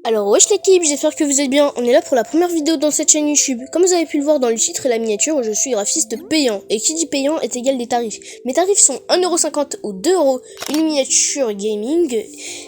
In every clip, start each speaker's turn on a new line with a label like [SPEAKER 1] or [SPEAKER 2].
[SPEAKER 1] Alors wesh l'équipe, j'espère que vous êtes bien. On est là pour la première vidéo dans cette chaîne YouTube. Comme vous avez pu le voir dans le titre et la miniature, je suis graphiste payant. Et qui dit payant est égal des tarifs. Mes tarifs sont 1,50€ ou 2€. Une miniature gaming.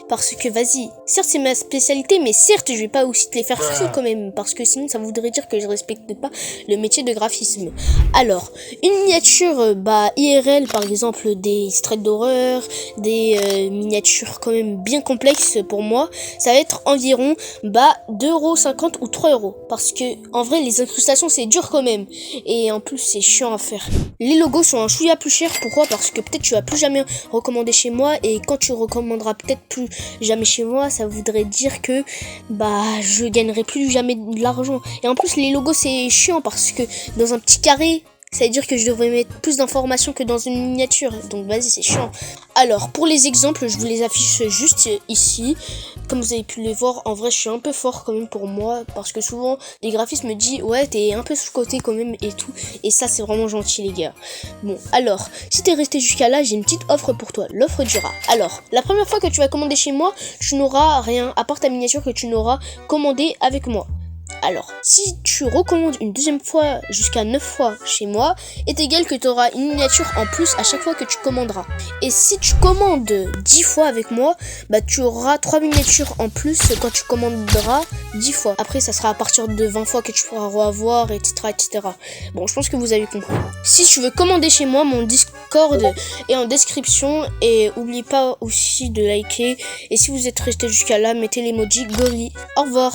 [SPEAKER 1] Parce que vas-y, certes c'est ma spécialité, mais certes je vais pas aussi te les faire free quand même. Parce que sinon ça voudrait dire que je respecte pas le métier de graphisme. Alors, une miniature IRL par exemple, des straits d'horreur, des miniatures quand même bien complexes pour moi, ça va être environ 2,50€ ou 3€. Parce que en vrai les incrustations c'est dur quand même. Et en plus c'est chiant à faire. Les logos sont un chouïa plus cher. Pourquoi? Parce que peut-être tu vas plus jamais recommander chez moi. Et quand tu recommanderas peut-être plus jamais chez moi, ça voudrait dire que je gagnerai plus jamais de l'argent. Et en plus les logos c'est chiant parce que dans un petit carré, ça veut dire que je devrais mettre plus d'informations que dans une miniature. Donc vas-y, c'est chiant. Alors, pour les exemples, je vous les affiche juste ici. Comme vous avez pu les voir, en vrai, je suis un peu fort quand même pour moi. Parce que souvent, les graphistes me disent, ouais, t'es un peu sous-côté quand même et tout. Et ça, c'est vraiment gentil, les gars. Bon, alors, si t'es resté jusqu'à là, j'ai une petite offre pour toi. L'offre du rat. Alors, la première fois que tu vas commander chez moi, tu n'auras rien, à part ta miniature que tu n'auras commandé avec moi. Alors, si tu recommandes une deuxième fois jusqu'à 9 fois chez moi, est égal que tu auras une miniature en plus à chaque fois que tu commanderas. Et si tu commandes 10 fois avec moi, tu auras 3 miniatures en plus quand tu commanderas 10 fois. Après, ça sera à partir de 20 fois que tu pourras reavoir, etc., etc. Bon, je pense que vous avez compris. Si tu veux commander chez moi, mon Discord est en description. Et n'oubliez pas aussi de liker. Et si vous êtes resté jusqu'à là, mettez l'emoji gorille. Au revoir.